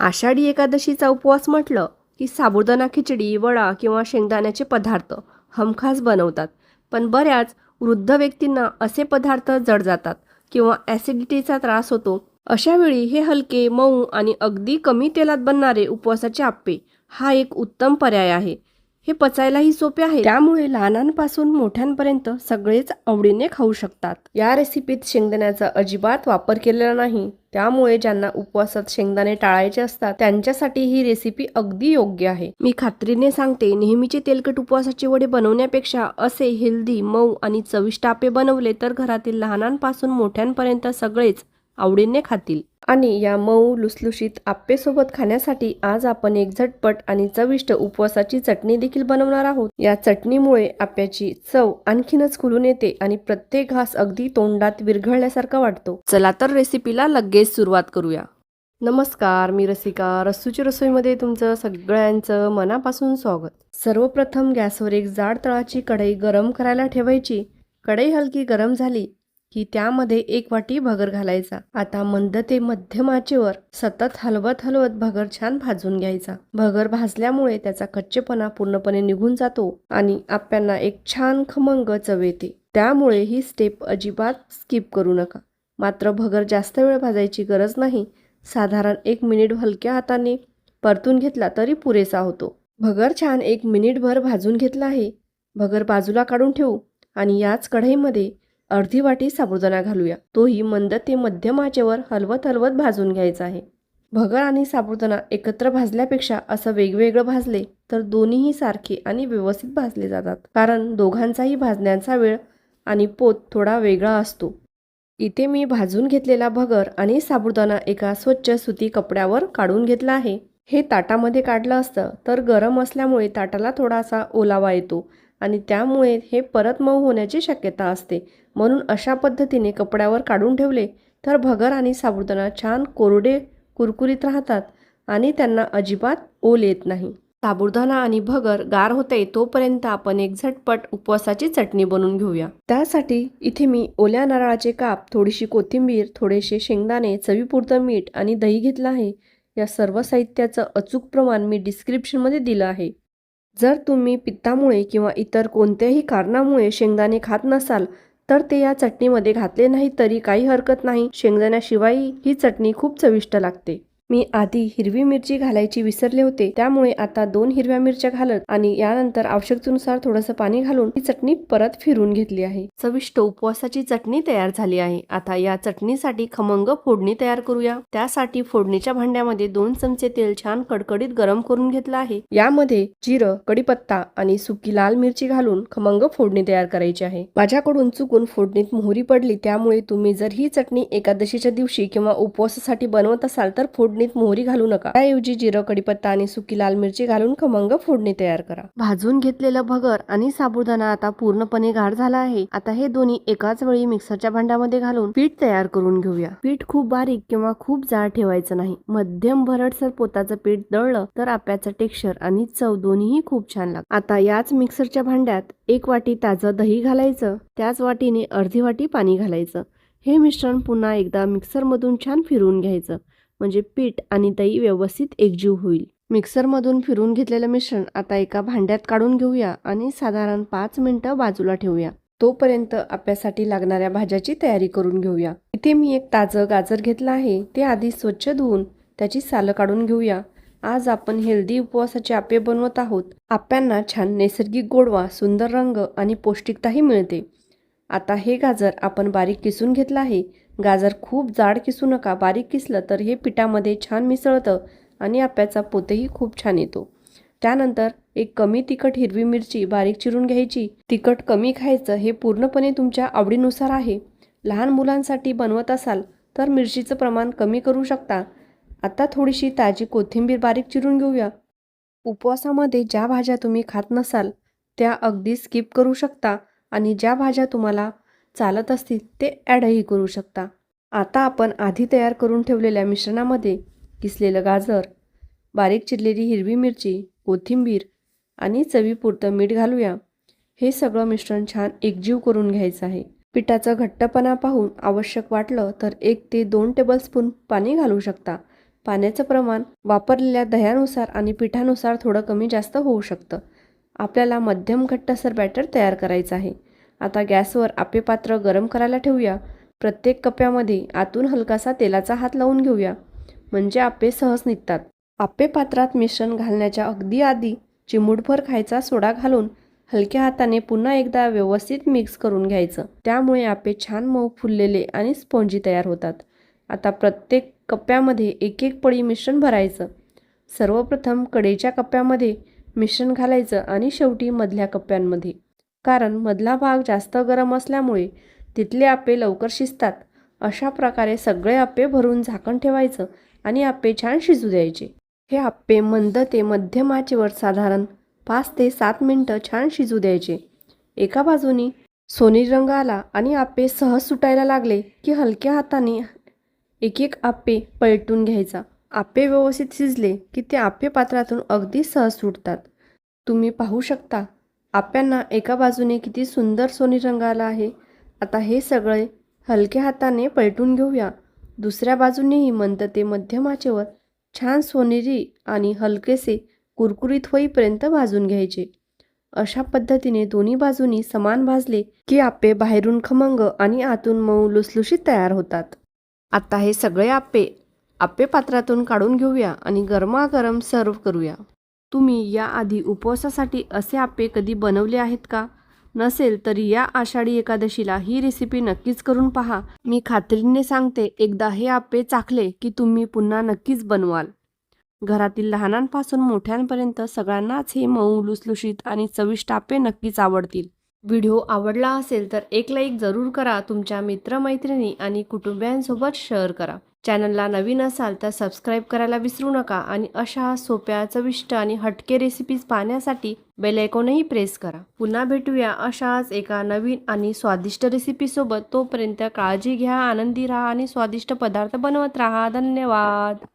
आषाढी एकादशीचा उपवास म्हटलं की साबुदाणा खिचडी, वडा किंवा शेंगदाण्याचे पदार्थ हमखास बनवतात. पण बऱ्याच वृद्ध व्यक्तींना असे पदार्थ जड जातात किंवा ॲसिडिटीचा त्रास होतो. अशा वेळी हे हलके, मऊ आणि अगदी कमी तेलात बनणारे उपवासाचे आप्पे हा एक उत्तम पर्याय आहे. हे पचायलाही सोपे आहे, त्यामुळे लहानांपासून मोठ्यांपर्यंत सगळेच आवडीने खाऊ शकतात. या रेसिपीत शेंगदाण्याचा अजिबात वापर केलेला नाही, त्यामुळे ज्यांना उपवासात शेंगदाणे टाळायचे असतात त्यांच्यासाठी ही रेसिपी अगदी योग्य आहे. मी खात्रीने सांगते, नेहमीचे तेलकट उपवासाचे वडे बनवण्यापेक्षा असे हेल्दी, मऊ आणि चविष्ट आप्पे बनवले तर घरातील लहानांपासून मोठ्यांपर्यंत सगळेच आवडीने खातील. आणि या मऊ लुसलुशीत आप्पेसोबत खाण्यासाठी आज आपण एक झटपट आणि चविष्ट उपवासाची चटणी देखील बनवणार आहोत. या चटणीमुळे आप्याची चव आणखीनच खुलून येते आणि प्रत्येक घास अगदी तोंडात विरघळल्यासारखा वाटतो. चला तर रेसिपीला लगेच सुरुवात करूया. नमस्कार, मी रसिका. रस्सूची रसोईमध्ये तुमचं सगळ्यांचं मनापासून स्वागत. सर्वप्रथम गॅसवर एक जाड तळाची कढई गरम करायला ठेवायची. कढई हलकी गरम झाली की त्यामध्ये 1 वाटी भगर घालायचा. आता मंद ते मध्यम आचेवर सतत हलवत हलवत भगर छान भाजून घ्यायचा. भगर भाजल्यामुळे त्याचा कच्चेपणा पूर्णपणे निघून जातो आणि आप्यांना एक छान खमंग चव येते. त्यामुळे ही स्टेप अजिबात स्किप करू नका. मात्र भगर जास्त वेळ भाजायची गरज नाही. साधारण 1 मिनिट हलक्या हाताने परतून घेतला तरी पुरेसा होतो. भगर छान 1 मिनिटभर भाजून घेतला आहे. भगर बाजूला काढून ठेवू आणि याच कढईमध्ये अर्धी वाटी साबुदाणा घालूया. तोही मंद ते मध्यम आचेवर हलवत हलवत भाजून घ्यायचा आहे. भगर आणि साबुदाणा एकत्र भाजल्यापेक्षा असं वेगवेगळं भाजले तर दोन्हीही सारखे आणि व्यवस्थित भाजले जातात, कारण दोघांचाही भाजण्याचा वेळ आणि पोत थोडा वेगळा असतो. इथे मी भाजून घेतलेला भगर आणि साबुदाणा एका स्वच्छ सुती कपड्यावर काढून घेतला आहे. हे ताटामध्ये काढलं असतं तर गरम असल्यामुळे ताटाला थोडासा ओलावा येतो आणि त्यामुळे हे परत मऊ होण्याची शक्यता असते. म्हणून अशा पद्धतीने कपड्यावर काढून ठेवले तर भगर आणि साबुदाणा छान कोरडे कुरकुरीत राहतात आणि त्यांना अजिबात ओल येत नाही. साबुदाणा आणि भगर गार होते तोपर्यंत आपण एक झटपट उपवासाची चटणी बनवून घेऊया. त्यासाठी इथे मी ओल्या नारळाचे काप, थोडीशी कोथिंबीर, थोडेसे शेंगदाणे, चवीपुरतं मीठ आणि दही घेतलं आहे. या सर्व साहित्याचं अचूक प्रमाण मी डिस्क्रिप्शनमध्ये दिलं आहे. जर तुम्ही पित्तामुळे किंवा इतर कोणत्याही कारणामुळे शेंगदाणे खात नसाल तर ते या चटणीमध्ये घातले नाही तरी काही हरकत नाही. शेंगदाण्याशिवाय ही चटणी खूप चविष्ट लागते. मी आधी हिरवी मिरची घालायची विसरले होते, त्यामुळे आता 2 हिरव्या मिरच्या घालत आणि यानंतर आवश्यकतेनुसार थोडंसं पाणी घालून ही चटणी परत फिरून घेतली आहे. चविष्ट उपवासाची चटणी तयार झाली आहे. आता या चटणीसाठी खमंग फोडणी तयार करूया. त्यासाठी फोडणीच्या भांड्यामध्ये 2 चमचे तेल छान कडकडीत गरम करून घेतलं आहे. यामध्ये जिरं, कढीपत्ता आणि सुकी लाल मिरची घालून खमंग फोडणी तयार करायची आहे. माझ्याकडून चुकून फोडणीत मोहरी पडली, त्यामुळे तुम्ही जर ही चटणी एकादशीच्या दिवशी किंवा उपवासासाठी बनवत असाल तर फोडणीत मोहरी घालू नका. त्याऐवजी जिरं, कढीपत्ता आणि सुकी लाल मिरची घालून खमंग फोडणी तयार करा. भाजून घेतलेलं भगर आणि साबुदाणा आता पूर्णपणे गार झाला आहे. आता हे दोन्ही एकाच वेळी मिक्सरच्या भांड्यामध्ये घालून पीठ तयार करून घेऊया. पीठ खूप बारीक किंवा खूप जाड ठेवायचं नाही. मध्यम भरडसर पोताचं पीठ दळलं तर आप्याचं टेक्स्चर आणि चव दोन्हीही खूप छान लागतं. आता याच मिक्सरच्या भांड्यात 1 वाटी ताजं दही घालायचं. त्याच वाटीने अर्धी वाटी पाणी घालायचं. हे मिश्रण पुन्हा एकदा मिक्सरमधून छान फिरवून घ्यायचं, म्हणजे पीठ आणि दही व्यवस्थित एकजीव होईल. मिक्सरमधून फिरून घेतलेलं मिश्रण आता एका भांड्यात काढून घेऊया आणि साधारण 5 मिनिटं बाजूला ठेवूया. तोपर्यंत आप्यासाठी लागणाऱ्या भाज्याची तयारी करून घेऊया. इथे मी एक ताजं गाजर घेतलं आहे. ते आधी स्वच्छ धुवून त्याची सालं काढून घेऊया. आज आपण हेल्दी उपवासाचे आप्पे बनवत आहोत. आप्यांना छान नैसर्गिक गोडवा, सुंदर रंग आणि पौष्टिकताही मिळते. आता हे गाजर आपण बारीक किसून घेतलं आहे. गाजर खूप जाड किसू नका. बारीक किसलं तर हे पिठामध्ये छान मिसळतं आणि आप्याचा पोतही खूप छान येतो. त्यानंतर एक कमी तिखट हिरवी मिरची बारीक चिरून घ्यायची. तिखट कमी खायचं हे पूर्णपणे तुमच्या आवडीनुसार आहे. लहान मुलांसाठी बनवत असाल तर मिरचीचं प्रमाण कमी करू शकता. आता थोडीशी ताजी कोथिंबीर बारीक चिरून घेऊया. उपवासामध्ये ज्या भाज्या तुम्ही खात नसाल त्या अगदी स्किप करू शकता आणि ज्या भाज्या तुम्हाला चालत असतील ते ॲडही करू शकता. आता आपण आधी तयार करून ठेवलेल्या मिश्रणामध्ये किसलेलं गाजर, बारीक चिरलेली हिरवी मिरची, कोथिंबीर आणि चवीपुरतं मीठ घालूया. हे सगळं मिश्रण छान एकजीव करून घ्यायचं आहे. पिठाचा घट्टपणा पाहून आवश्यक वाटलं तर 1 ते 2 टेबलस्पून पाणी घालू शकता. पाण्याचं प्रमाण वापरलेल्या दह्यानुसार आणि पिठानुसार थोडं कमी जास्त होऊ शकतं. आपल्याला मध्यम घट्टसर बॅटर तयार करायचं आहे. आता गॅसवर आप्पे पात्र गरम करायला ठेवूया. प्रत्येक कप्प्यामध्ये आतून हलकासा तेलाचा हात लावून घेऊया, म्हणजे आप्पे सहज निघतात. आप्पे पात्रात मिश्रण घालण्याच्या अगदी आधी चिमूटभर खायचा सोडा घालून हलक्या हाताने पुन्हा एकदा व्यवस्थित मिक्स करून घ्यायचं. त्यामुळे आप्पे छान मऊ, फुललेले आणि स्पॉन्जी तयार होतात. आता प्रत्येक कप्प्यामध्ये एक एक पळी मिश्रण भरायचं. सर्वप्रथम कढईच्या कप्प्यामध्ये मिश्रण घालायचं आणि शेवटी मधल्या कप्प्यांमध्ये, कारण मधला भाग जास्त गरम असल्यामुळे तिथले आप्पे लवकर शिजतात. अशा प्रकारे सगळे आप्पे भरून झाकण ठेवायचं आणि आप्पे छान शिजू द्यायचे. हे आप्पे मंद ते मध्यम आचेवर साधारण 5 ते 7 मिनिटं छान शिजू द्यायचे. एका बाजूनी सोनेरी रंग आला आणि आप्पे सहज सुटायला लागले की हलक्या हाताने एक एक आप्पे पलटून घ्यायचा. आप्पे व्यवस्थित शिजले की ते आप्पे पात्रातून अगदी सहज सुटतात. तुम्ही पाहू शकता आप्प्यांना एका बाजूने किती सुंदर सोनेरी रंग आला आहे. आता हे सगळे हलक्या हाताने पलटून घेऊया. दुसऱ्या बाजूनेही मंद ते मध्यम आचेवर छान सोनेरी आणि हलकेसे कुरकुरीत होईपर्यंत भाजून घ्यायचे. अशा पद्धतीने दोन्ही बाजूनी समान भाजले की आप्पे बाहेरून खमंग आणि आतून मऊ लुसलुशीत तयार होतात. आता हे सगळे आप्पे पात्रातून काढून घेऊया आणि गरमागरम सर्व करूया. तुम्ही याआधी उपवासासाठी असे आप्पे कधी बनवले आहेत का? नसेल तरी या आषाढी एकादशीला ही रेसिपी नक्कीच करून पहा. मी खात्रीने सांगते, एकदा हे आप्पे चाखले की तुम्ही पुन्हा नक्कीच बनवाल. घरातील लहानांपासून मोठ्यांपर्यंत सगळ्यांनाच हे मऊ, लुसलुशीत आणि चविष्ट आप्पे नक्कीच आवडतील. व्हिडिओ आवडला असेल तर एक लाईक जरूर करा. तुमच्या मित्रमैत्रिणी आणि कुटुंबियांसोबत शेअर करा. चॅनलला नवीन असाल तर सबस्क्राईब करायला विसरू नका आणि अशा सोप्या, चविष्ट आणि हटके रेसिपीज पाहण्यासाठी बेल आयकॉनही प्रेस करा. पुन्हा भेटूया अशाच एका नवीन आणि स्वादिष्ट रेसिपीसोबत. तोपर्यंत काळजी घ्या, आनंदी राहा आणि स्वादिष्ट पदार्थ बनवत राहा. धन्यवाद.